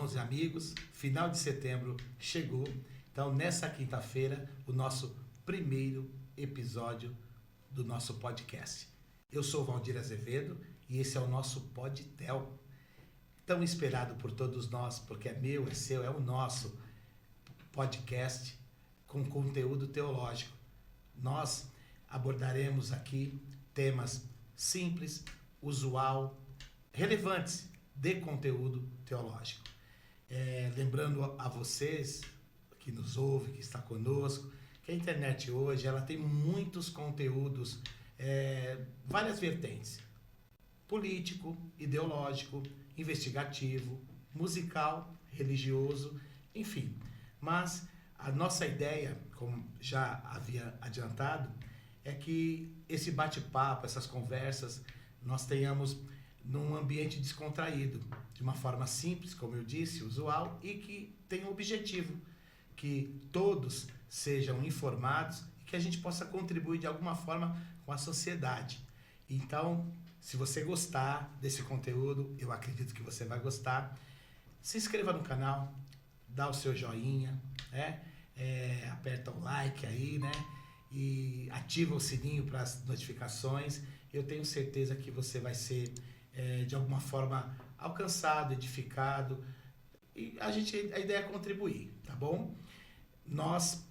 irmãos e amigos, final de setembro chegou. Então, nessa quinta-feira, o nosso primeiro episódio do nosso podcast. Eu sou o Valdir Azevedo e esse é o nosso Podtel, tão esperado por todos nós, porque é meu, é seu, é o nosso podcast com conteúdo teológico. Nós abordaremos aqui temas simples, usual, relevantes de conteúdo teológico. Lembrando a vocês que nos ouvem, que está conosco, que a internet hoje ela tem muitos conteúdos, várias vertentes: político, ideológico, investigativo, musical, religioso, enfim. Mas a nossa ideia, como já havia adiantado, é que esse bate-papo, essas conversas, nós tenhamos num ambiente descontraído, de uma forma simples, como eu disse, usual, e que tenha um objetivo, que todos sejam informados e que a gente possa contribuir de alguma forma com a sociedade. Então, se você gostar desse conteúdo, eu acredito que você vai gostar, se inscreva no canal, dá o seu joinha, né? Aperta o like aí, né? E ativa o sininho para as notificações. Eu tenho certeza que você vai ser de alguma forma alcançado, edificado, e a ideia é contribuir, tá bom? Nós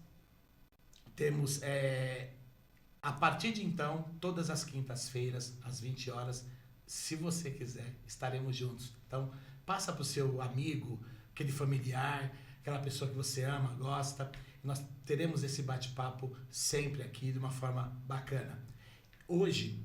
temos a partir de então, todas as quintas-feiras, às 20 horas, se você quiser, estaremos juntos. Então, passa para o seu amigo, aquele familiar, aquela pessoa que você ama, gosta. Nós teremos esse bate-papo sempre aqui de uma forma bacana. Hoje,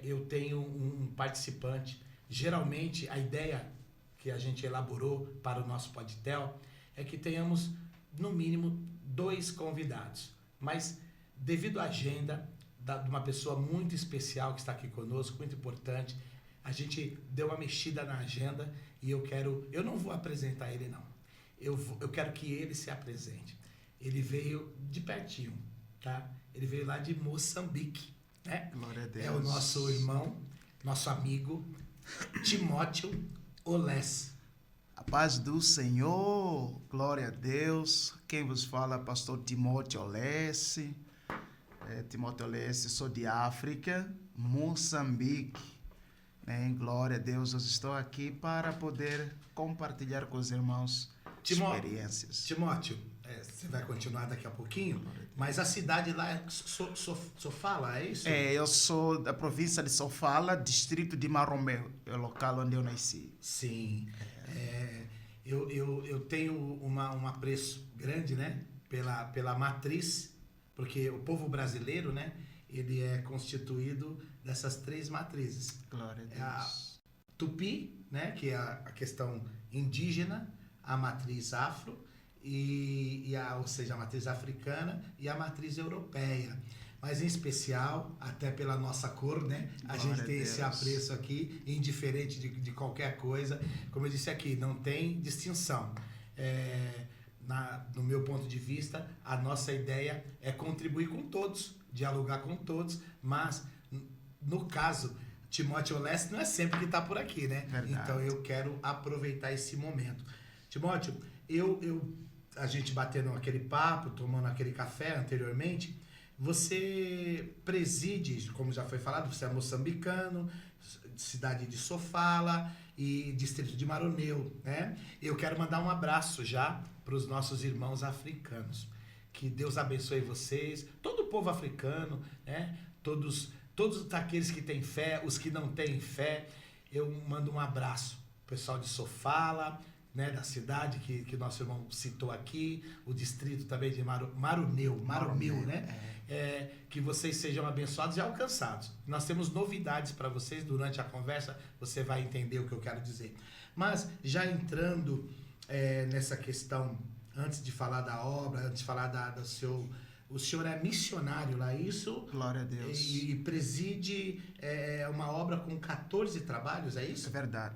eu tenho um participante. Geralmente, a ideia que a gente elaborou para o nosso Podtel é que tenhamos, no mínimo, 2 convidados. Mas, devido à agenda de uma pessoa muito especial que está aqui conosco, muito importante, a gente deu uma mexida na agenda e eu não vou apresentar ele, não. Eu quero que ele se apresente. Ele veio de pertinho, tá? Ele veio lá de Moçambique, né? Glória a Deus. É o nosso irmão, nosso amigo, Timóteo Olés. A paz do Senhor, glória a Deus. Quem vos fala é pastor Timóteo Olés. Timóteo Olés, sou de África, Moçambique. Glória a Deus, eu estou aqui para poder compartilhar com os irmãos experiências. Timóteo, você vai continuar daqui a pouquinho, mas a cidade lá é Sofala, é isso? Eu sou da província de Sofala, distrito de Maromé, é o local onde eu nasci. Sim, eu tenho um apreço grande, né, pela matriz, porque o povo brasileiro, né, ele é constituído dessas 3 matrizes. Glória a Deus. A Tupi, né, que é a questão indígena, a matriz afro, ou seja, a matriz africana e a matriz europeia. Mas em especial, até pela nossa cor, né? A gente tem esse apreço aqui, indiferente de qualquer coisa. Como eu disse aqui, não tem distinção. No meu ponto de vista, a nossa ideia é contribuir com todos, dialogar com todos, mas no caso, Timóteo Olés não é sempre que está por aqui, né? Verdade. Então eu quero aproveitar esse momento. Timóteo, a gente batendo aquele papo, tomando aquele café anteriormente, você preside, como já foi falado, você é moçambicano, cidade de Sofala e distrito de Maroneu, né? Eu quero mandar um abraço já para os nossos irmãos africanos. Que Deus abençoe vocês, todo o povo africano, né? Todos aqueles que têm fé, os que não têm fé, eu mando um abraço. O pessoal de Sofala, né, da cidade que nosso irmão citou aqui, o distrito também de Maromeu, né? Que vocês sejam abençoados e alcançados. Nós temos novidades para vocês durante a conversa, você vai entender o que eu quero dizer. Mas já entrando nessa questão, antes de falar da obra, antes de falar do seu... O senhor é missionário lá, isso? Glória a Deus. E preside uma obra com 14 trabalhos, é isso? É verdade.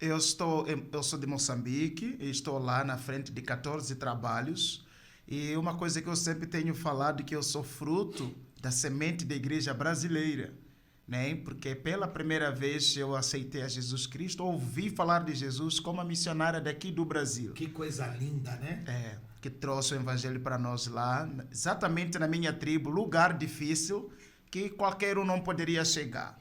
Eu sou de Moçambique e estou lá na frente de 14 trabalhos. E uma coisa que eu sempre tenho falado é que eu sou fruto da semente da igreja brasileira. né? Porque pela primeira vez eu aceitei a Jesus Cristo, ouvi falar de Jesus como a missionária daqui do Brasil. Que coisa linda, né? Que trouxe o evangelho para nós lá, exatamente na minha tribo, lugar difícil que qualquer um não poderia chegar.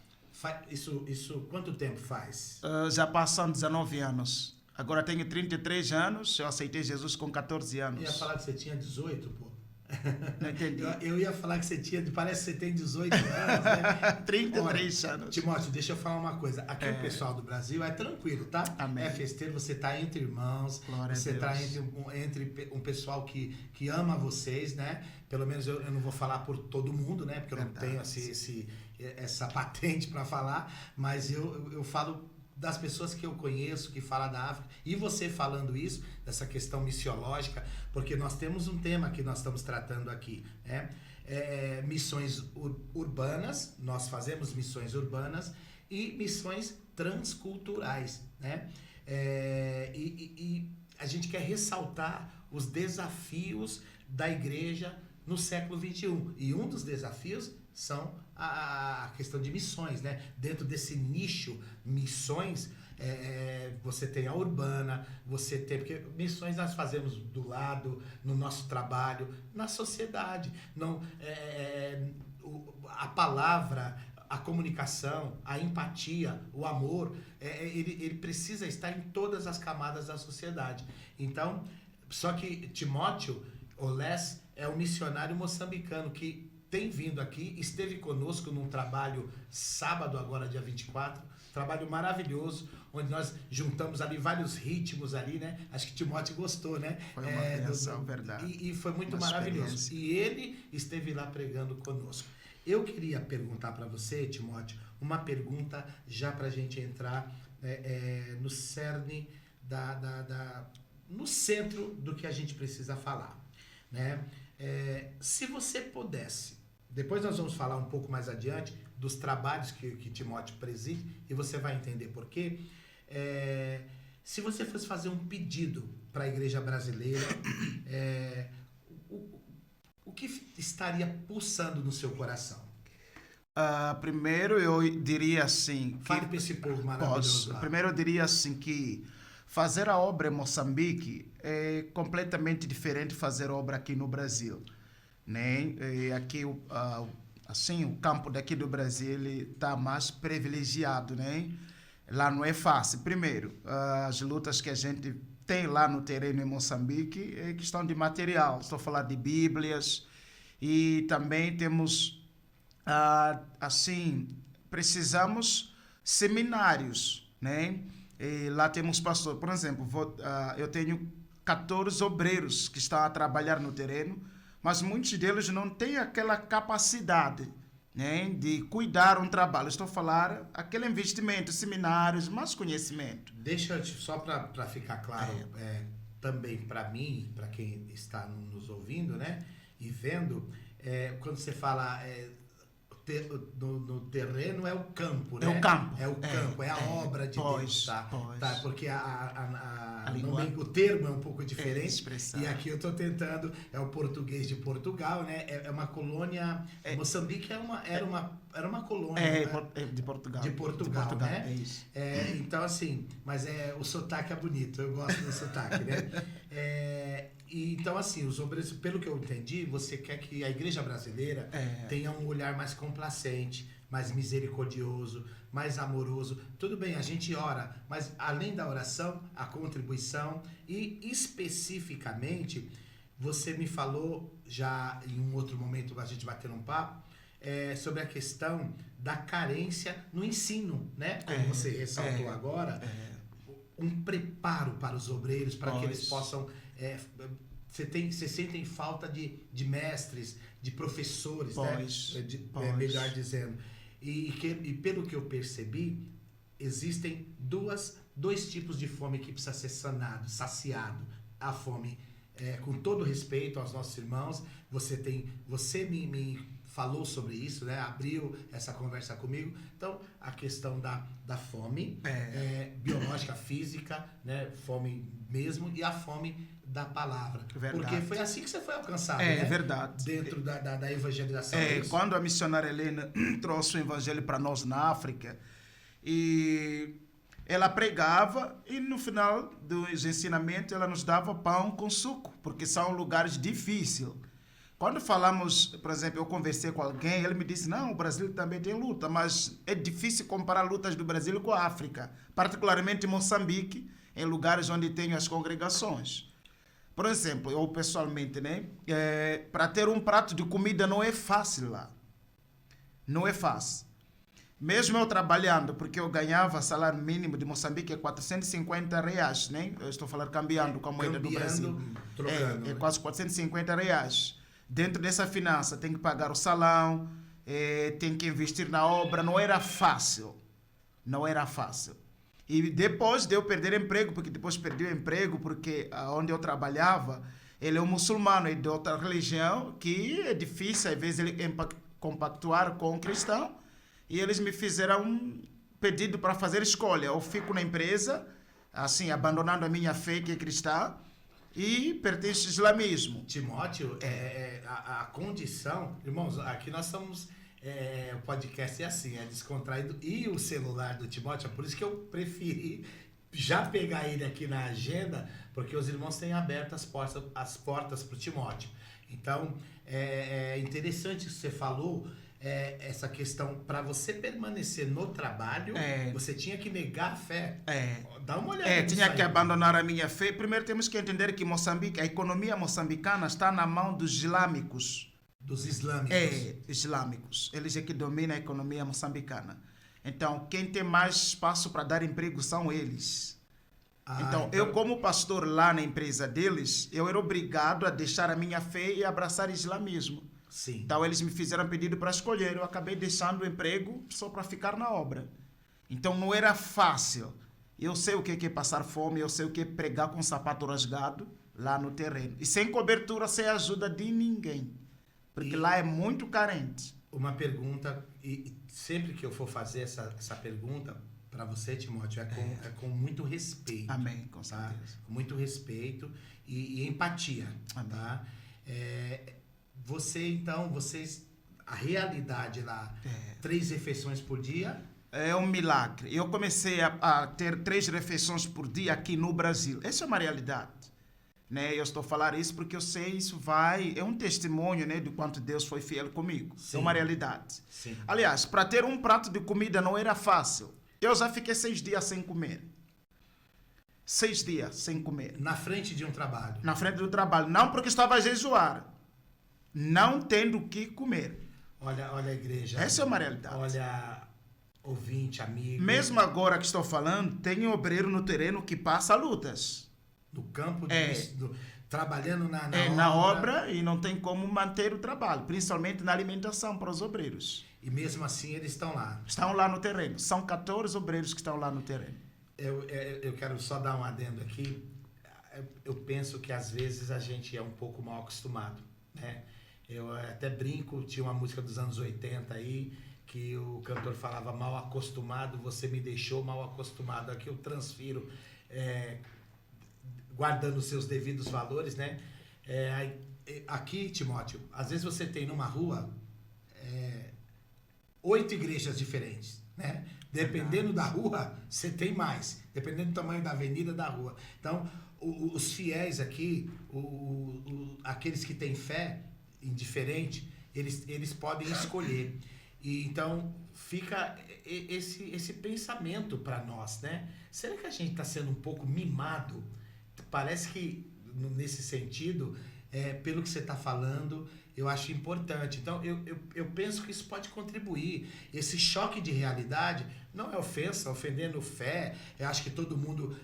Isso quanto tempo faz? Já passam 19 anos. Agora tenho 33 anos, eu aceitei Jesus com 14 anos. Eu ia falar que você tinha 18, pô. Não entendi. Eu ia falar que você tinha, parece que você tem 18 anos, né? 33 anos. Timóteo, deixa eu falar uma coisa. Aqui o pessoal do Brasil é tranquilo, tá? Amém. É festeiro, você tá entre irmãos, Glória você a Deus. tá entre um pessoal que ama vocês, né? Pelo menos eu não vou falar por todo mundo, né? Porque eu não tenho essa patente para falar, mas eu falo das pessoas que eu conheço, que falam da África, e você falando isso, dessa questão missiológica, porque nós temos um tema que nós estamos tratando aqui, né? Missões urbanas, nós fazemos missões urbanas e missões transculturais, né? E a gente quer ressaltar os desafios da igreja no século XXI, e um dos desafios são a questão de missões, né? Dentro desse nicho missões, você tem a urbana, você tem... Porque missões nós fazemos do lado, no nosso trabalho, na sociedade. Não, a palavra, a comunicação, a empatia, o amor, ele precisa estar em todas as camadas da sociedade. Então, só que Timóteo Olés é um missionário moçambicano que tem vindo aqui, esteve conosco num trabalho sábado, agora dia 24, trabalho maravilhoso, onde nós juntamos ali vários ritmos ali, né? Acho que Timóteo gostou, né? Foi uma bênção, verdade. E foi muito Uma maravilhoso. experiência. E ele esteve lá pregando conosco. Eu queria perguntar para você, Timóteo, uma pergunta já para a gente entrar no cerne, no centro do que a gente precisa falar, né? Se você pudesse, depois nós vamos falar um pouco mais adiante dos trabalhos que Timóteo preside, e você vai entender por quê. Se você fosse fazer um pedido para a igreja brasileira, o que estaria pulsando no seu coração? Primeiro eu diria assim... Fale para esse povo maravilhoso lá. Primeiro eu diria assim que fazer a obra em Moçambique é completamente diferente de fazer obra aqui no Brasil, né? Aqui assim, o campo daqui do Brasil ele está mais privilegiado, né? Lá não é fácil. Primeiro, as lutas que a gente tem lá no terreno em Moçambique é questão de material. Estou a falar de bíblias e também temos, assim, precisamos seminários, né? E lá temos pastor. Por exemplo, eu tenho 14 obreiros que estão a trabalhar no terreno, mas muitos deles não têm aquela capacidade, né, de cuidar um trabalho. Estou a falar aquele investimento, seminários, mais conhecimento. Deixa eu só para ficar claro, também para mim, para quem está nos ouvindo, né, e vendo, quando você fala no terreno é o campo, né? É o campo. É o campo, é a obra de Deus, tá? Tá? Porque o termo é um pouco diferente. E aqui eu estou tentando, é o português de Portugal, né? É uma colônia. Moçambique era uma colônia. De Portugal. De Portugal, né? É isso. Então, assim, mas o sotaque é bonito, eu gosto do sotaque, né? Então, assim, os obreiros, pelo que eu entendi, você quer que a igreja brasileira tenha um olhar mais complacente, mais misericordioso, mais amoroso. Tudo bem, a gente ora, mas além da oração, a contribuição e especificamente, você me falou já em um outro momento, a gente bateu um papo, sobre a questão da carência no ensino, né? Como você ressaltou agora, um preparo para os obreiros, para que eles possam... Você sentem falta de mestres, de professores, né? Melhor dizendo. E pelo que eu percebi, existem dois tipos de fome que precisa ser saciado. A fome, com todo respeito aos nossos irmãos, você me falou sobre isso, né? Abriu essa conversa comigo. Então, a questão da fome biológica, física, né? Fome mesmo, e a fome da palavra. Verdade. Porque foi assim que você foi alcançado, É né? verdade. Dentro da evangelização. É isso? Quando a missionária Helena trouxe o evangelho para nós na África, e ela pregava, e no final dos ensinamentos ela nos dava pão com suco, porque são lugares difíceis. Quando falamos, por exemplo, eu conversei com alguém, ele me disse, não, o Brasil também tem luta, mas é difícil comparar lutas do Brasil com a África, particularmente em Moçambique, em lugares onde tem as congregações. Por exemplo, eu pessoalmente, né, para ter um prato de comida não é fácil lá. Não é fácil. Mesmo eu trabalhando, porque eu ganhava salário mínimo de Moçambique é R$450, né? Eu estou falando cambiando com a moeda do Brasil. Trocando. É quase R$450. Dentro dessa finança tem que pagar o salão, tem que investir na obra. Não era fácil. Não era fácil. E depois de eu perder emprego, porque depois perdi o emprego, porque onde eu trabalhava, ele é um muçulmano, é de outra religião, que é difícil, às vezes, ele compactuar com um cristão. E eles me fizeram um pedido para fazer escolha. Eu fico na empresa, assim, abandonando a minha fé, que é cristã, e pertence ao islamismo. Timóteo, a condição... Irmãos, aqui nós somos... o podcast é assim, é descontraído. E o celular do Timóteo, é por isso que eu preferi já pegar ele aqui na agenda, porque os irmãos têm aberto as portas para o Timóteo. Então, é interessante o que você falou, essa questão, para você permanecer no trabalho, você tinha que negar a fé. Dá uma olhada. Tinha que abandonar a minha fé. Primeiro temos que entender que Moçambique, a economia moçambicana está na mão dos islâmicos. Dos islâmicos. Islâmicos. Eles é que dominam a economia moçambicana. Então, quem tem mais espaço para dar emprego são eles. Então, eu como pastor lá na empresa deles, eu era obrigado a deixar a minha fé e abraçar o islamismo. Sim. Então, eles me fizeram pedido para escolher. Eu acabei deixando o emprego só para ficar na obra. Então, não era fácil. Eu sei o que é passar fome, eu sei o que é pregar com sapato rasgado lá no terreno. E sem cobertura, sem ajuda de ninguém. Porque lá é muito carente. Uma pergunta, e sempre que eu for fazer essa pergunta para você, Timóteo, é com muito respeito. Amém, com certeza. Tá? Com muito respeito e empatia. Amém. Tá? Vocês, a realidade lá, 3 refeições por dia... É um milagre. Eu comecei a ter 3 refeições por dia aqui no Brasil. Essa é uma realidade. Né? Eu estou falando isso porque eu sei isso é um testemunho, né, de quanto Deus foi fiel comigo. Sim. É uma realidade. Sim. Aliás, para ter um prato de comida não era fácil. Eu já fiquei 6 dias sem comer. 6 dias sem comer. Na frente de um trabalho. Na frente do trabalho. Não porque estava a jejuar. Não tendo o que comer. Olha a igreja. Essa é uma realidade. Olha, ouvinte, amigo. Mesmo agora que estou falando, tem um obreiro no terreno que passa lutas. No campo, trabalhando na obra, e não tem como manter o trabalho, principalmente na alimentação para os obreiros. E mesmo assim eles estão lá. Estão lá no terreno. São 14 obreiros que estão lá no terreno. Eu quero só dar um adendo aqui. Eu penso que às vezes a gente é um pouco mal acostumado, né? Eu até brinco, tinha uma música dos anos 80 aí, que o cantor falava mal acostumado, você me deixou mal acostumado. Aqui eu transfiro, guardando os seus devidos valores, né? Aqui, Timóteo, às vezes você tem numa rua 8 igrejas diferentes, né? Dependendo da rua, você tem mais. Dependendo do tamanho da avenida, da rua. Então, os fiéis aqui, aqueles que têm fé indiferente, eles podem escolher. E então fica esse pensamento para nós, né? Será que a gente está sendo um pouco mimado? Parece que nesse sentido, pelo que você está falando, eu acho importante. Então eu penso que isso pode contribuir. Esse choque de realidade não é ofensa, ofendendo fé. Eu acho que todo mundo,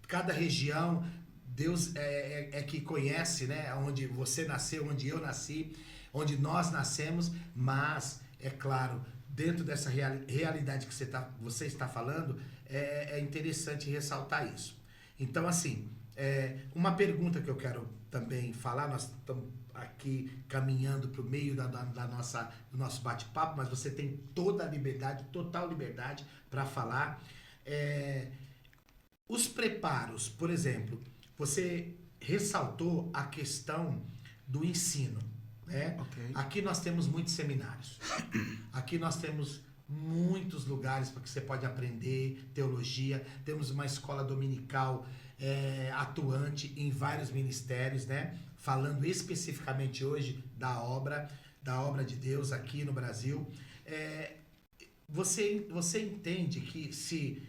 cada região, Deus é que conhece, né? Onde você nasceu, onde eu nasci, onde nós nascemos, mas, é claro, dentro dessa realidade que você está falando, é interessante ressaltar isso. Então, assim, uma pergunta que eu quero também falar, nós estamos aqui caminhando para o meio do nosso bate-papo, mas você tem toda a liberdade, total liberdade para falar. Os preparos, por exemplo, você ressaltou a questão do ensino, né? Ok. Aqui nós temos muitos seminários, aqui nós temos muitos lugares para que você pode aprender teologia, temos uma escola dominical atuante em vários ministérios, né? Falando especificamente hoje da obra de Deus aqui no Brasil. Você entende que se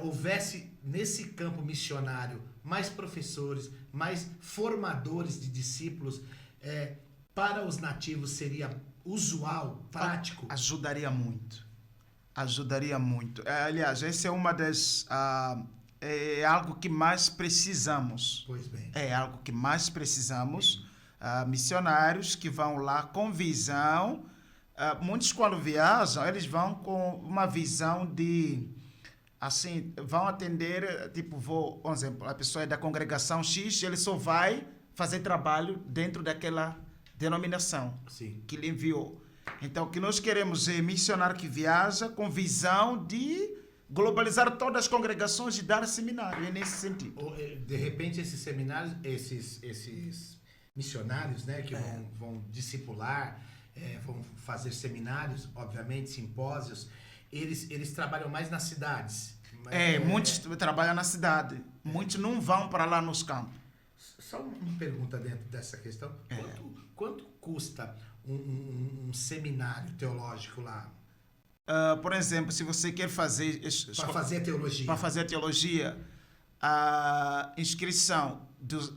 houvesse nesse campo missionário mais professores, mais formadores de discípulos, para os nativos seria usual, prático? Ajudaria muito. Ajudaria muito. Aliás, essa é uma das... é algo que mais precisamos. Pois bem. É algo que mais precisamos. Missionários que vão lá com visão. Muitos, quando viajam, eles vão com uma visão de... Assim, vão atender, tipo, por exemplo, a pessoa é da congregação X, ele só vai fazer trabalho dentro daquela denominação. Sim. Que lhe enviou. Então, o que nós queremos é missionário que viaja com visão de globalizar todas as congregações e dar seminário, é nesse sentido. De repente, esses seminários, esses missionários, né, que vão discipular, vão fazer seminários, obviamente, simpósios, eles trabalham mais nas cidades. Muitos trabalham na cidade, muitos não vão para lá nos campos. Só uma pergunta dentro dessa questão. Quanto custa um seminário teológico lá? Por exemplo, se você quer fazer... Para fazer teologia. Para fazer teologia, a inscrição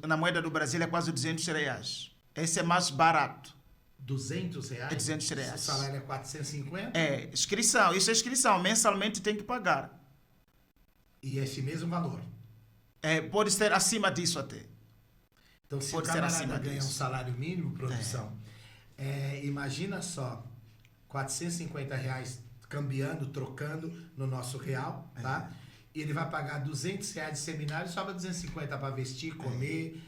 na moeda do Brasil é quase R$200. Esse é mais barato. R$200? É R$200. O salário é 450? Inscrição. Isso é inscrição. Mensalmente tem que pagar. E esse mesmo valor? Pode ser acima disso até. Então, se o camarada ganha um salário mínimo, produção, imagina só, R$450 cambiando, trocando no nosso real, tá? E ele vai pagar R$200 de seminário, sobra 250 para vestir, comer,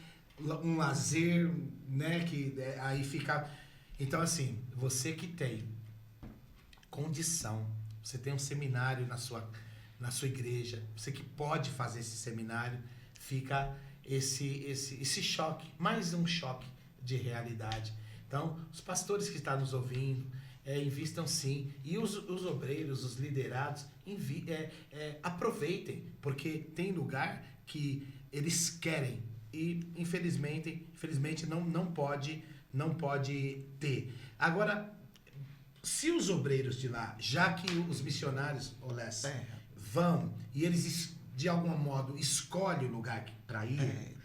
um lazer, né? Que aí fica... Então, assim, você que tem condição, você tem um seminário na sua igreja, você que pode fazer esse seminário, fica esse choque, mais um choque de realidade. Então, os pastores que estão nos ouvindo, invistam sim, e os obreiros, os liderados, aproveitem, porque tem lugar que eles querem e infelizmente não pode ter. Agora, se os obreiros de lá, já que os missionários, vão e eles de algum modo escolhem o lugar para ir,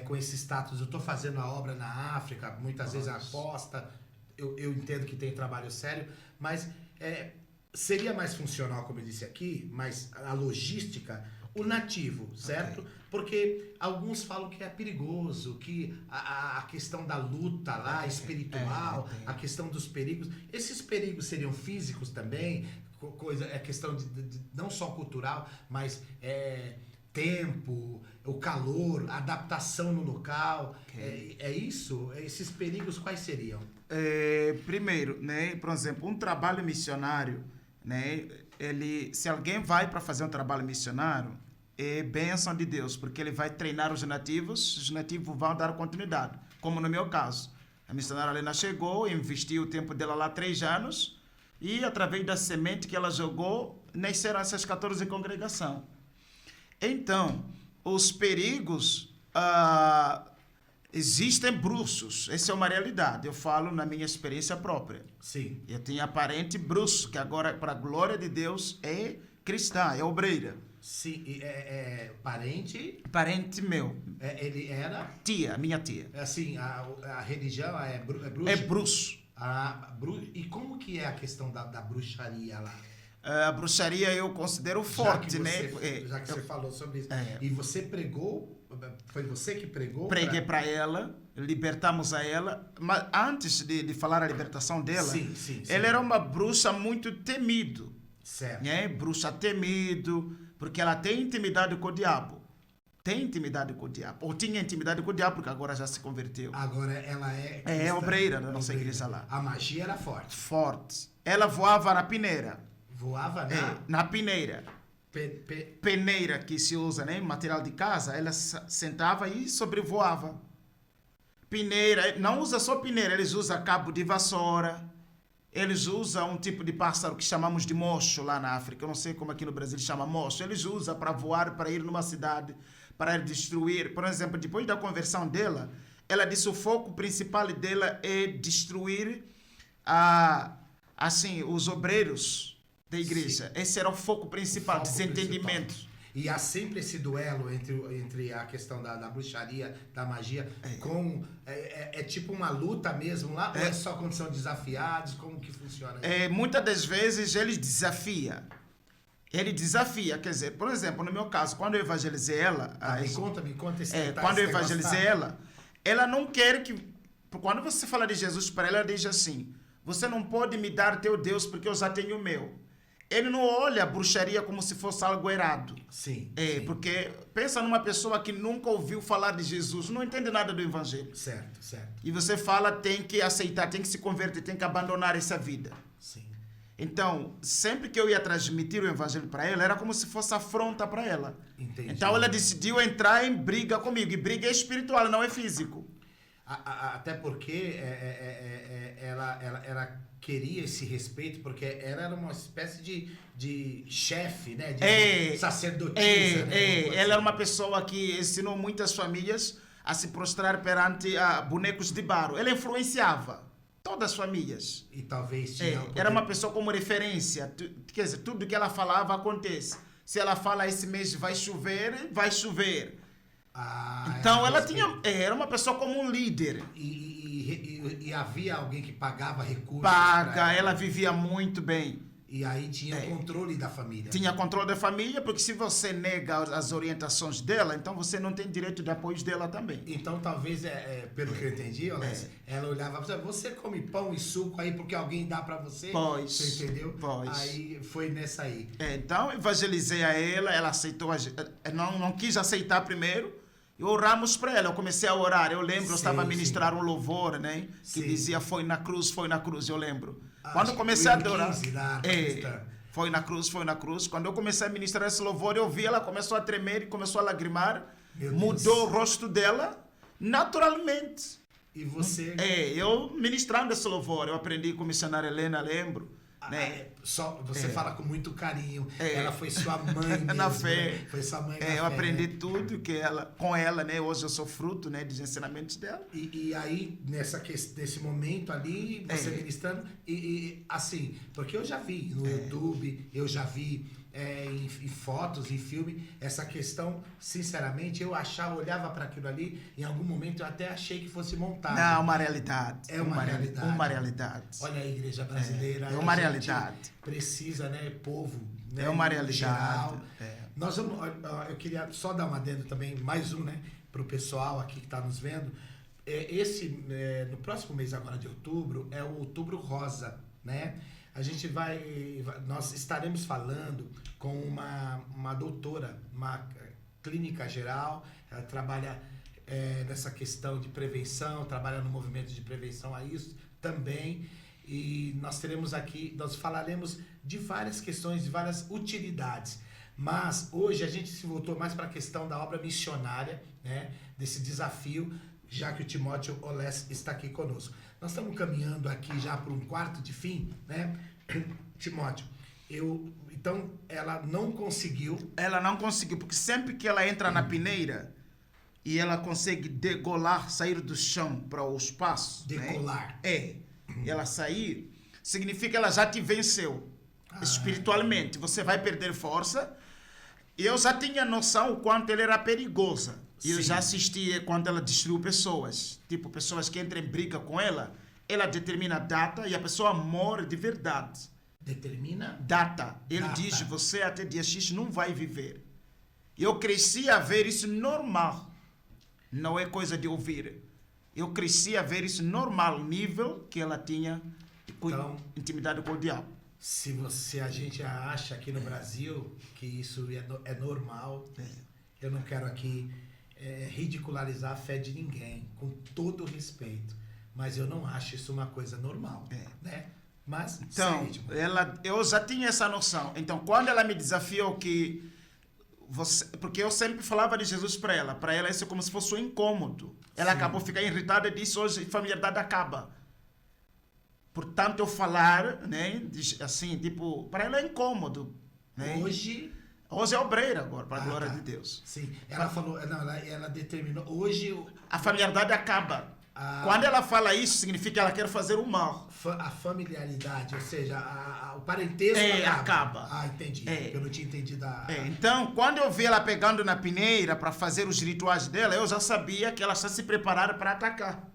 com esse status, eu estou fazendo a obra na África, muitas vezes aposta, eu entendo que tem trabalho sério, mas seria mais funcional, como eu disse aqui, mas a logística, o nativo, certo? Porque alguns falam que é perigoso, que a questão da luta lá, espiritual, a questão dos perigos, esses perigos seriam físicos também, questão de não só cultural, mas tempo, o calor, adaptação no local, é isso? Esses perigos quais seriam? Primeiro, né, por exemplo, um trabalho missionário, né, se alguém vai para fazer um trabalho missionário, é bênção de Deus, porque ele vai treinar os nativos vão dar continuidade, como no meu caso. A missionária Helena chegou, investiu o tempo dela lá 3 anos, e através da semente que ela jogou, nasceram essas 14 congregações. Então, os perigos, existem bruxos, essa é uma realidade, eu falo na minha experiência própria. Sim. Eu tinha parente bruxo, que agora, para a glória de Deus, é cristã, é obreira. Sim, parente? Parente meu. Ele era? Tia, minha tia. Assim, a religião é bruxa? É bruxo. E como que é a questão da bruxaria lá? A bruxaria eu considero forte, né? Já que você falou sobre isso. E você pregou? Foi você que pregou? Preguei para ela, libertamos a ela. Mas antes de falar a libertação dela, sim. ela era uma bruxa muito temido. Certo. Né? Bruxa temido, porque ela tem intimidade com o diabo. tem intimidade com o diabo. Ou tinha intimidade com o diabo, porque agora já se converteu. Agora ela é É obreira da nossa obreira. igreja lá. A magia era forte. Forte. Ela voava na peneira. Voava Na peneira. Peneira que se usa, né? Material de casa. Ela sentava e sobrevoava. Peneira. Não usa só peneira. Eles usam cabo de vassoura. Eles usam um tipo de pássaro que chamamos de mocho lá na África. Eu não sei como aqui no Brasil chama mocho. Eles usam para voar, para ir numa cidade, para ir destruir. Por exemplo, depois da conversão dela, ela disse o foco principal dela é destruir assim, os obreiros da igreja. Sim. Esse era o foco principal, desentendimento. E há sempre esse duelo entre a questão da bruxaria, da magia, com... É tipo uma luta mesmo lá? Ou é só quando são desafiados? Como que funciona isso? Muitas das vezes ele desafia. Ele desafia, quer dizer, por exemplo, no meu caso, quando eu evangelizei ela... Me conta esse detalhe. Quando eu evangelizei ela não quer que... Quando você fala de Jesus para ela diz assim, você não pode me dar teu Deus porque eu já tenho o meu. Ele não olha a bruxaria como se fosse algo errado. Sim. Sim. Porque pensa numa pessoa que nunca ouviu falar de Jesus, não entende nada do evangelho. Certo. E você fala, tem que aceitar, tem que se converter, tem que abandonar essa vida. Sim. Então, sempre que eu ia transmitir o evangelho para ela, era como se fosse afronta para ela. Entendi. Então ela decidiu entrar em briga comigo. E briga é espiritual, não é físico. Até porque ela queria esse respeito, porque ela era uma espécie de chefe, né? De sacerdotisa. Ela era uma pessoa que ensinou muitas famílias a se prostrar perante bonecos de barro. Ela influenciava todas as famílias. E talvez tinha... Era uma pessoa como referência. Quer dizer, tudo que ela falava acontece. Se ela fala esse mês vai chover, vai chover. Então ela era uma pessoa como um líder. E havia alguém que pagava recursos. Ela vivia muito bem. E aí tinha o controle da família. Tinha controle da família, porque se você nega as orientações dela, então você não tem direito de apoio dela também. Então talvez, pelo que eu entendi, ela olhava para você come pão e suco aí porque alguém dá para você. Você entendeu? Aí foi nessa aí. Então evangelizei a ela aceitou, não quis aceitar primeiro. E oramos para ela, eu comecei a orar, eu lembro, eu estava a ministrar um louvor, né? Que dizia, foi na cruz, eu lembro. Quando eu comecei a adorar, foi na cruz. Quando eu comecei a ministrar esse louvor, eu vi ela começou a tremer e começou a lagrimar. Mudou o rosto dela naturalmente. E você... eu ministrando esse louvor, eu aprendi com a missionária Helena, lembro. Né? Você fala com muito carinho. Ela foi sua mãe mesmo, na fé. Né? Foi sua mãe na eu fé, aprendi tudo com ela, né? Hoje eu sou fruto, né, dos ensinamentos dela. E aí, nesse momento ali, você ministrando, e assim, porque eu já vi no YouTube, eu já vi em fotos, em filme, essa questão, sinceramente, eu olhava para aquilo ali, em algum momento eu até achei que fosse montado. Não, uma realidade. Uma realidade. Uma realidade. Olha a igreja brasileira. É uma realidade. Precisa, né, povo. Né, é uma realidade. Nós vamos, eu queria só dar um adendo também, mais um, né, para o pessoal aqui que está nos vendo. No próximo mês agora de outubro, é o Outubro Rosa, né? Nós estaremos falando com uma doutora, uma clínica geral, ela trabalha nessa questão de prevenção, trabalha no movimento de prevenção a isso também, e nós falaremos de várias questões, de várias utilidades, mas hoje a gente se voltou mais para a questão da obra missionária, né, desse desafio, já que o Timóteo Olés está aqui conosco. Nós estamos caminhando aqui já para um quarto de fim, né? Timóteo, então ela não conseguiu. Ela não conseguiu, porque sempre que ela entra na peneira e ela consegue degolar, sair do chão para o espaço. Decolar. Né? Ela sair, significa que ela já te venceu espiritualmente. Você vai perder força. Eu já tinha noção o quanto ela era perigosa. Eu já assisti quando ela destruiu pessoas. Tipo, pessoas que entram em briga com ela. Ela determina a data e a pessoa morre de verdade. Determina? Data. Ele diz, você até dia X não vai viver. Eu cresci a ver isso normal. Não é coisa de ouvir. Eu cresci a ver isso normal, nível que ela tinha intimidade com o diabo. Se a gente acha aqui no Brasil que isso é normal... eu não quero aqui ridicularizar a fé de ninguém, com todo o respeito. Mas eu não acho isso uma coisa normal, né? Mas, então, eu já tinha essa noção. Então, quando ela me desafiou porque eu sempre falava de Jesus para ela isso é como se fosse um incômodo. Ela acabou ficando irritada e disse, hoje a familiaridade acaba. Portanto, eu falar, né, assim, tipo, para ela é incômodo. Né? Hoje é obreira agora, para a glória de Deus. Sim, ela falou, não, ela determinou, hoje... A familiaridade acaba. Quando ela fala isso, significa que ela quer fazer o mal. A familiaridade, ou seja, o parentesco acaba. Ah, entendi. Eu não tinha entendido então, quando eu vi ela pegando na peneira para fazer os rituais dela, eu já sabia que ela está se preparando para atacar.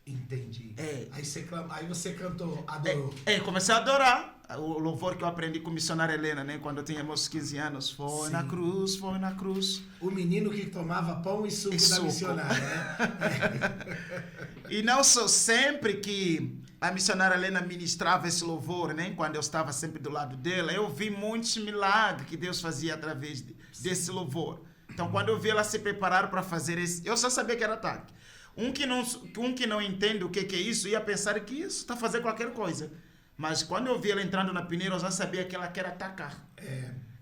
Entendi. Aí você cantou, adorou. Comecei a adorar. O louvor que eu aprendi com a missionária Helena, né? Quando eu tinha meus 15 anos. Foi na cruz, foi na cruz. O menino que tomava pão e suco da missionária, né? E não só sempre que a missionária Helena ministrava esse louvor, né? Quando eu estava sempre do lado dela, eu vi muitos milagres que Deus fazia através desse louvor. Então, quando eu vi ela se preparar para fazer esse... Eu só sabia que era ataque. Um que não entende o que é isso, ia pensar que isso está fazendo qualquer coisa. Mas quando eu vi ela entrando na peneira, eu já sabia que ela quer atacar.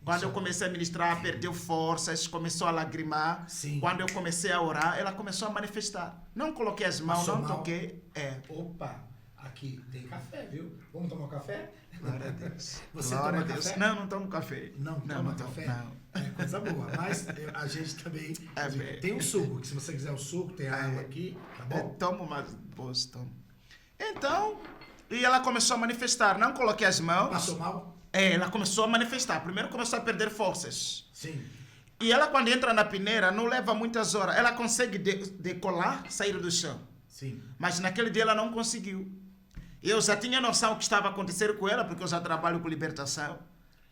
Quando eu comecei a ministrar, perdeu forças, começou a lagrimar. Sim. Quando eu comecei a orar, ela começou a manifestar. Não coloquei as mãos, não toquei. Opa, aqui tem café, viu? Vamos tomar um café? Glória a Deus. Você Glória toma a Deus. café? Não tomo café. Não toma café? Não. É coisa boa. Mas a gente também... tem um suco, que se você quiser o suco, tem água aqui, tá bom? Eu tomo, mas depois tomo. Então... E ela começou a manifestar. Não coloquei as mãos. Passou mal? Ela começou a manifestar. Primeiro começou a perder forças. Sim. E ela, quando entra na peneira, não leva muitas horas. Ela consegue decolar, sair do chão. Sim. Mas naquele dia ela não conseguiu. Eu já tinha noção do que estava acontecendo com ela, porque eu já trabalho com libertação.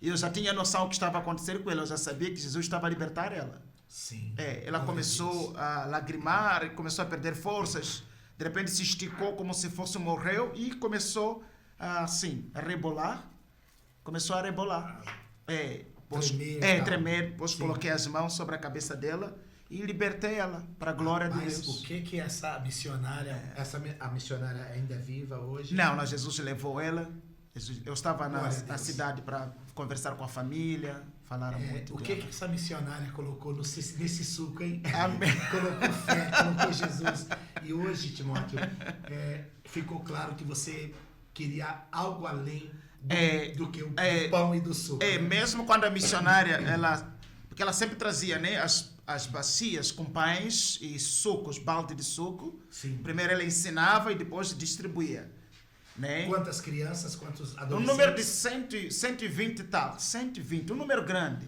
E eu já tinha noção do que estava acontecendo com ela. Eu já sabia que Jesus estava a libertar ela. Sim. Ela começou a lagrimar, começou a perder forças. De repente se esticou como se fosse morreu e começou assim, a rebolar. Começou a rebolar. Tremer. Depois coloquei as mãos sobre a cabeça dela e libertei ela para a glória de Deus. Mas o que essa missionária, a missionária ainda é viva hoje? Não, Jesus levou ela. Eu estava na cidade para conversar com a família, falar muito. O que essa missionária colocou nesse suco, hein? Amém. Colocou fé, colocou Jesus. E hoje, Timóteo, ficou claro que você queria algo além do que o pão e do suco. Né? Mesmo quando a missionária, porque ela sempre trazia, né, as bacias com pães e sucos, balde de suco. Sim. Primeiro ela ensinava e depois distribuía. Né? Quantas crianças, quantos adolescentes? Um número de 120 e tal. 120, um número grande.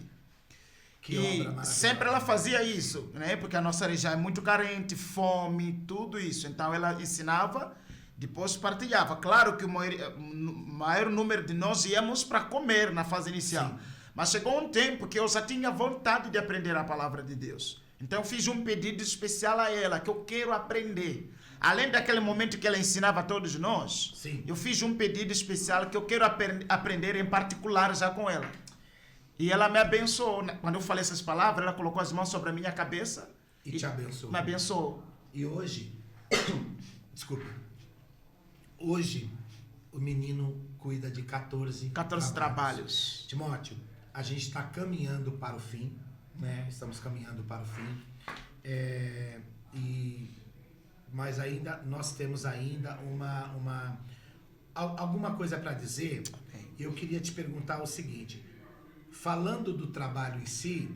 Que obra maravilhosa. Sempre ela fazia isso, né? Porque a nossa região é muito carente, fome, tudo isso. Então ela ensinava, depois partilhava. Claro que o maior número de nós íamos para comer na fase inicial. Sim. Mas chegou um tempo que eu já tinha vontade de aprender a palavra de Deus. Então eu fiz um pedido especial a ela, que eu quero aprender. Além daquele momento que ela ensinava a todos nós, sim, eu fiz um pedido especial que eu quero aprender em particular já com ela. E ela me abençoou. Quando eu falei essas palavras, ela colocou as mãos sobre a minha cabeça e te abençoou. Me abençoou. E hoje, desculpa, hoje o menino cuida de 14 trabalhos. Timóteo, a gente está caminhando para o fim, né? Estamos caminhando para o fim. Mas ainda nós temos ainda alguma coisa para dizer. Eu queria te perguntar o seguinte: falando do trabalho em si,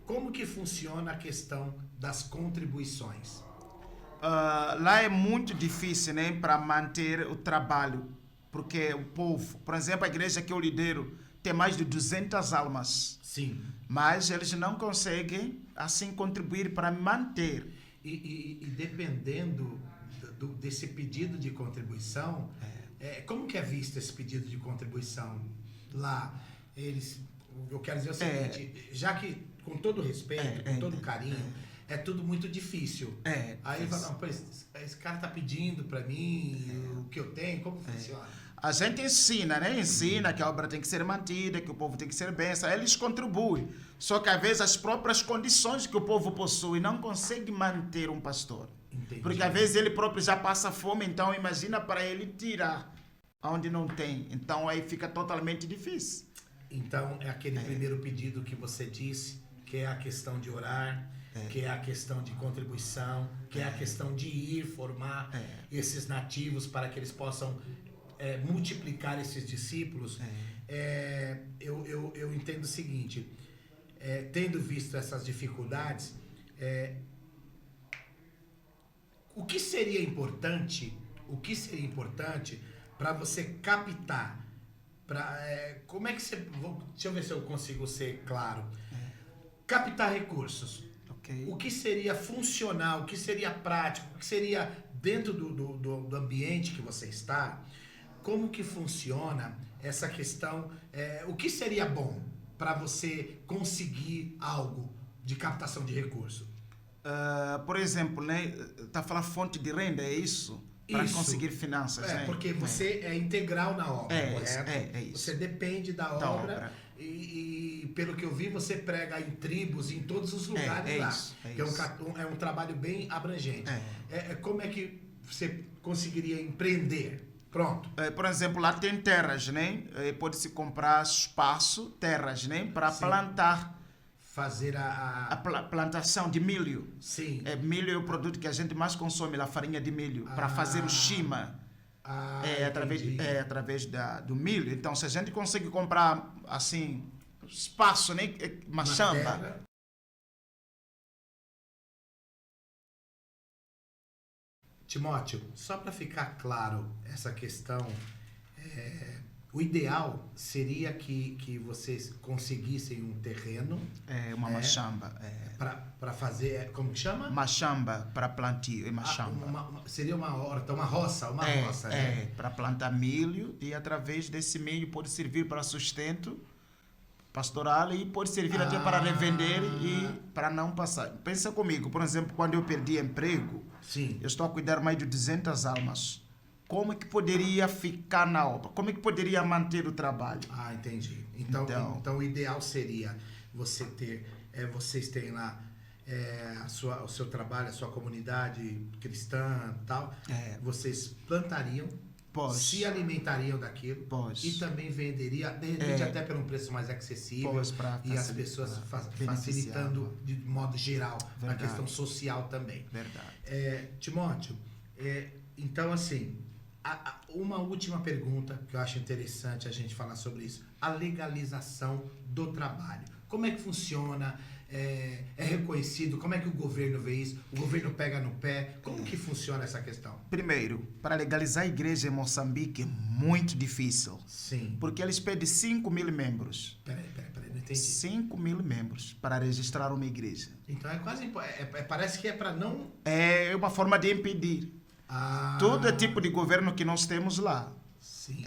como que funciona a questão das contribuições? Lá é muito difícil, né, para manter o trabalho, porque o povo, por exemplo, a igreja que eu lidero tem mais de 200 almas. Sim. Mas eles não conseguem assim contribuir para manter. E dependendo desse pedido de contribuição, como que é visto esse pedido de contribuição lá? Eu quero dizer o seguinte, já que, com todo respeito, com todo carinho, é tudo muito difícil. Aí fala, não, esse cara está pedindo para mim o que eu tenho, como funciona? A gente ensina, né? Ensina que a obra tem que ser mantida, que o povo tem que ser benção. Eles contribuem. Só que às vezes as próprias condições que o povo possui não conseguem manter um pastor. Entendi. Porque às vezes ele próprio já passa fome, então imagina para ele tirar onde não tem. Então aí fica totalmente difícil. Então, é aquele primeiro pedido que você disse, que é a questão de orar, que é a questão de contribuição, que é a questão de ir formar esses nativos para que eles possam multiplicar esses discípulos. Eu entendo o seguinte, tendo visto essas dificuldades, o que seria importante para você captar? Como é que você... Deixa eu ver se eu consigo ser claro. Captar recursos. Ok. O que seria funcional, o que seria prático, o que seria dentro do ambiente que você está, como que funciona essa questão, o que seria bom para você conseguir algo de captação de recurso? Por exemplo, né, tá falando fonte de renda, é isso? Para conseguir finanças, né? Porque você é integral na obra, correto? É isso. Você depende da obra. E pelo que eu vi, você prega em tribos, em todos os lugares lá. É um trabalho bem abrangente. Como é que você conseguiria empreender? Pronto. Por exemplo, lá tem terras, né? Pode-se comprar espaço, terras, né? Para plantar. Fazer a plantação de milho. Sim. Milho é o produto que a gente mais consome, a farinha de milho, para fazer o shima. Através do milho. Então, se a gente consegue comprar, assim, espaço, né? Machamba. Timóteo, só para ficar claro essa questão, o ideal seria que vocês conseguissem um terreno. Uma machamba. Para fazer, como que chama? Machamba, para plantio, machamba. Seria uma horta, uma roça, para plantar milho, e através desse milho pode servir para sustento pastoral e pode servir até para revender e para não passar. Pensa comigo, por exemplo, quando eu perdi emprego, sim, eu estou a cuidar mais de 200 almas. Como é que poderia ficar na obra? Como é que poderia manter o trabalho? Entendi. Então o ideal seria vocês terem lá o seu trabalho, a sua comunidade cristã e tal. Vocês plantariam, se alimentariam daquilo e também venderia, de repente até por um preço mais acessível, e as pessoas facilitando de modo geral. Verdade. Na questão social também. Verdade. Timóteo, então assim, uma última pergunta que eu acho interessante a gente falar sobre isso: a legalização do trabalho. Como é que funciona? É reconhecido? Como é que o governo vê isso? O governo pega no pé? Como que funciona essa questão? Primeiro, para legalizar a igreja em Moçambique é muito difícil. Sim. Porque eles pedem 5.000 membros. Peraí, não entendi. 5.000 membros para registrar uma igreja. Então é quase... parece que é para não... É uma forma de impedir. Todo é tipo de governo que nós temos lá. Sim.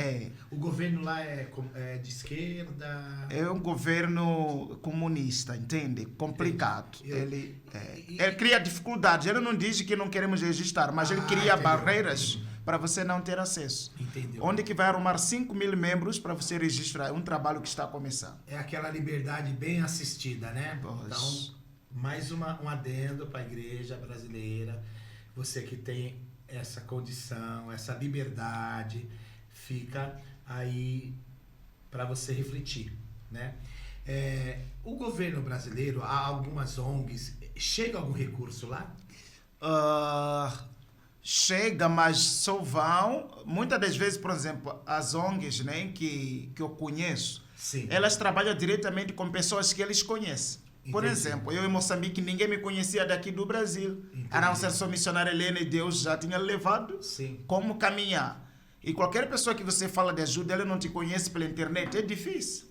O governo lá é de esquerda? É um governo comunista, entende? Complicado. Ele cria dificuldades. Ele não diz que não queremos registrar, mas ele cria barreiras para você não ter acesso. Entendeu? Onde que vai arrumar 5.000 membros para você registrar? É um trabalho que está começando. É aquela liberdade bem assistida, né? Pois. Então, mais um adendo para a igreja brasileira. Você que tem essa condição, essa liberdade... fica aí para você refletir, né? O governo brasileiro, há algumas ONGs, chega algum recurso lá? Chega, mas só vão... Muitas das vezes, por exemplo, as ONGs, né, que eu conheço, sim, elas trabalham diretamente com pessoas que eles conhecem. Por exemplo, eu em Moçambique, ninguém me conhecia daqui do Brasil. A não ser só missionária Helena, e Deus já tinha levado. Sim. Como caminhar. E qualquer pessoa que você fala de ajuda, ela não te conhece pela internet, é difícil.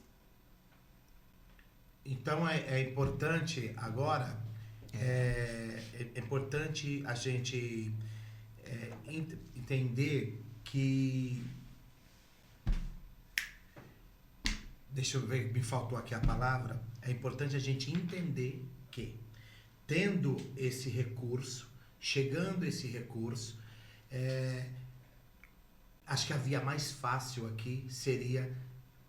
Então é importante agora, é importante a gente entender que... Deixa eu ver, me faltou aqui a palavra. É importante a gente entender que, tendo esse recurso, chegando esse recurso, acho que a via mais fácil aqui seria,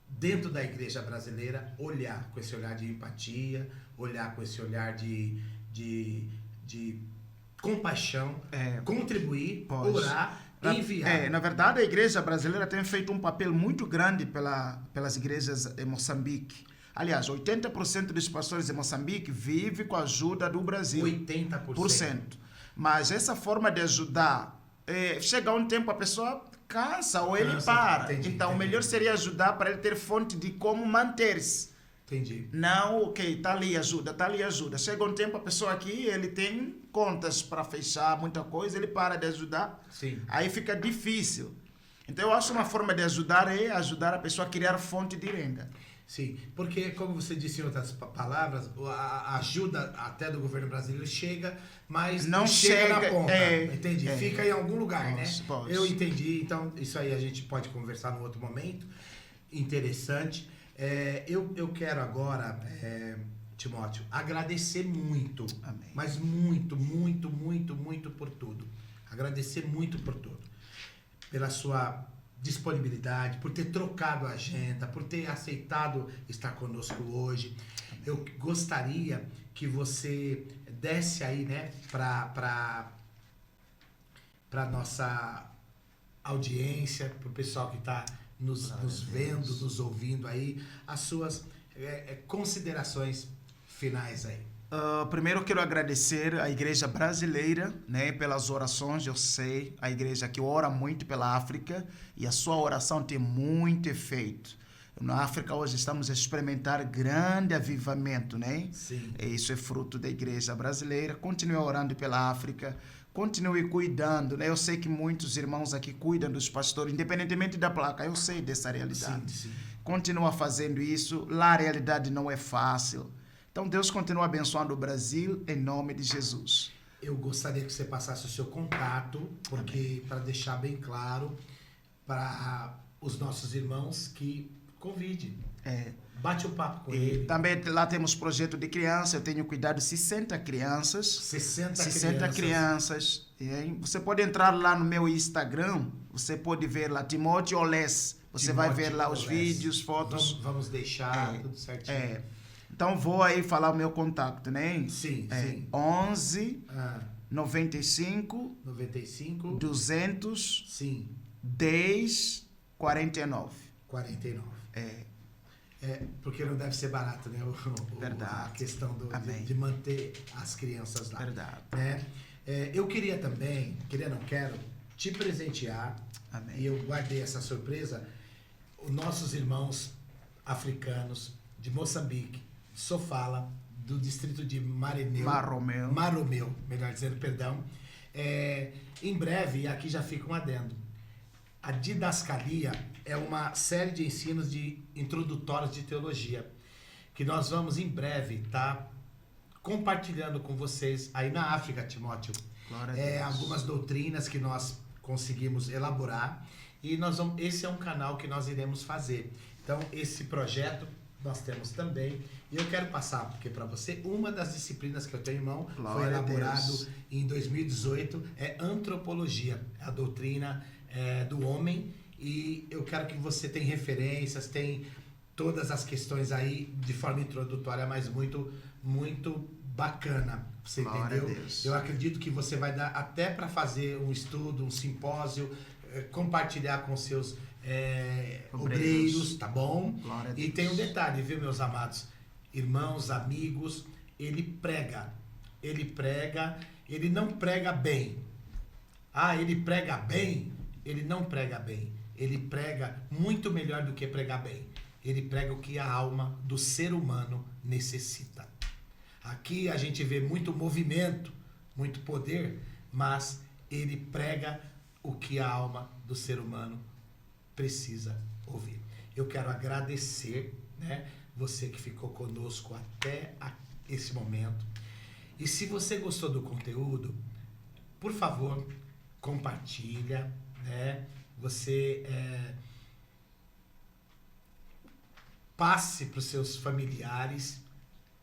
dentro da igreja brasileira, olhar com esse olhar de empatia, olhar com esse olhar de compaixão, contribuir, orar, enviar. Na verdade, a igreja brasileira tem feito um papel muito grande pelas igrejas em Moçambique. Aliás, 80% dos pastores em Moçambique vivem com a ajuda do Brasil. 80%. Mas essa forma de ajudar, chega um tempo a pessoa cansa ou ele para. Então, o melhor seria ajudar para ele ter fonte de como manter-se. Entendi. Não, ok, tá ali ajuda. Chega um tempo a pessoa aqui, ele tem contas para fechar, muita coisa, ele para de ajudar. Sim. Aí fica difícil. Então, eu acho uma forma de ajudar é ajudar a pessoa a criar fonte de renda. Sim, porque, como você disse em outras palavras, a ajuda até do governo brasileiro chega, mas não chega na ponta. Entendi. Fica em algum lugar, né? Eu entendi. Então, isso aí a gente pode conversar num outro momento. Interessante. Eu quero agora, Timóteo, agradecer muito. Amém. Mas muito, muito, muito, muito por tudo. Agradecer muito por tudo. Pela sua disponibilidade, por ter trocado a agenda, por ter aceitado estar conosco hoje. Eu gostaria que você desse aí, né, para nossa audiência, para o pessoal que está nos vendo, nos ouvindo aí, as suas considerações finais aí. Primeiro eu quero agradecer à igreja brasileira, né, pelas orações. Eu sei, a igreja que ora muito pela África e a sua oração tem muito efeito. Na África hoje estamos a experimentar grande avivamento, né? Sim. E isso é fruto da igreja brasileira. Continue orando pela África, continue cuidando, né? Eu sei que muitos irmãos aqui cuidam dos pastores, independentemente da placa, eu sei dessa realidade. Sim. Continua fazendo isso, lá a realidade não é fácil. Então, Deus continua abençoando o Brasil em nome de Jesus. Eu gostaria que você passasse o seu contato, porque para deixar bem claro para os nossos irmãos que convide. Bate um papo com ele. Também lá temos projeto de criança, eu tenho cuidado de 60 crianças. 60 crianças. Você pode entrar lá no meu Instagram, você pode ver lá, Timóteo Olés. Você vai ver lá os vídeos, fotos. Vamos deixar tudo certinho. Então, vou aí falar o meu contato, né? Sim. 11 95 200 10 49. Porque não deve ser barato, né? Verdade. A questão de manter as crianças lá. Verdade. Né? Eu queria também, não quero, te presentear. Amém. E eu guardei essa surpresa. Os nossos irmãos africanos de Moçambique, Sofala, do distrito de Marromeu, melhor dizendo, perdão. Em breve, aqui já fica um adendo. A didascalia é uma série de ensinos introdutórios de teologia, que nós vamos em breve estar compartilhando com vocês aí na África, Timóteo. Glória a Deus. Algumas doutrinas que nós conseguimos elaborar, e esse é um canal que nós iremos fazer. Então, esse projeto nós temos também, e eu quero passar porque para você, uma das disciplinas que eu tenho em mão foi elaborado em 2018, é antropologia, a doutrina do homem, e eu quero que você tenha referências, tem todas as questões aí de forma introdutória, mas muito, muito bacana, você entendeu? Eu acredito que você vai dar até para fazer um estudo, um simpósio, compartilhar com seus obreiros, tá bom? E tem um detalhe, viu, meus amados irmãos, amigos, ele não prega bem. Ele prega bem? Ele não prega bem. Ele prega muito melhor do que pregar bem. Ele prega o que a alma do ser humano necessita. Aqui a gente vê muito movimento, muito poder, mas ele prega o que a alma do ser humano precisa ouvir. Eu quero agradecer, né, você que ficou conosco até esse momento. E se você gostou do conteúdo, por favor, compartilha, né? Você passe para os seus familiares,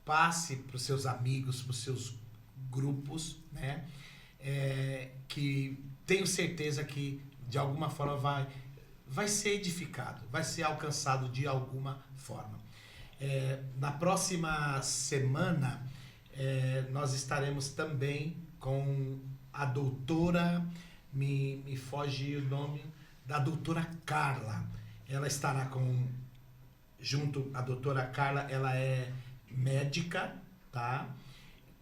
passe para os seus amigos, para os seus grupos, né? Que tenho certeza que de alguma forma vai ser edificado, vai ser alcançado de alguma forma. Na próxima semana, nós estaremos também com a doutora, me foge o nome, da doutora Carla. Ela estará junto, a doutora Carla, ela é médica, tá?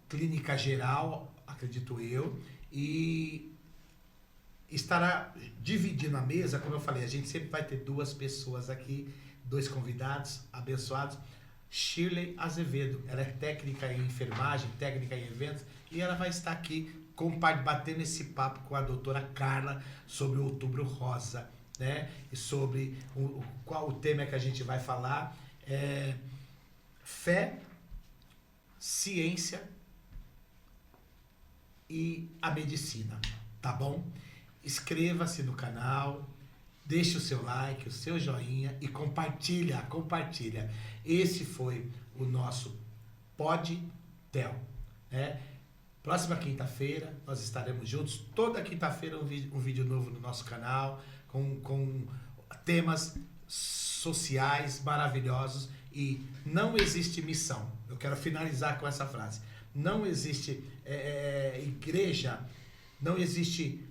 Clínica geral, acredito eu, e estará dividindo a mesa, como eu falei, a gente sempre vai ter 2 pessoas aqui, 2 convidados abençoados. Shirley Azevedo, ela é técnica em enfermagem, técnica em eventos, e ela vai estar aqui batendo esse papo com a doutora Carla sobre o Outubro Rosa, né? E sobre qual o tema que a gente vai falar. Fé, ciência e a medicina, tá bom? Inscreva-se no canal, deixe o seu like, o seu joinha e compartilha. Esse foi o nosso PodTel, né? Próxima quinta-feira nós estaremos juntos. Toda quinta-feira um vídeo novo no nosso canal com temas sociais maravilhosos. E não existe missão. Eu quero finalizar com essa frase. Não existe igreja, não existe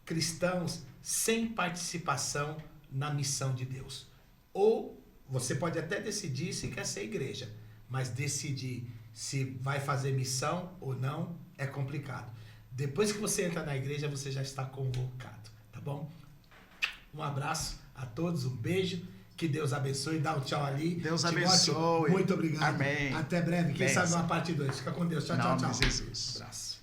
cristãos sem participação na missão de Deus. Ou você pode até decidir se quer ser igreja, mas decidir se vai fazer missão ou não é complicado. Depois que você entra na igreja, você já está convocado, tá bom? Um abraço a todos, um beijo, que Deus abençoe, dá um tchau ali. Deus Timóteo, abençoe. muito obrigado. Amém. Até breve, quem sabe uma parte 2. Fica com Deus, tchau, tchau, tchau. Jesus. Um abraço.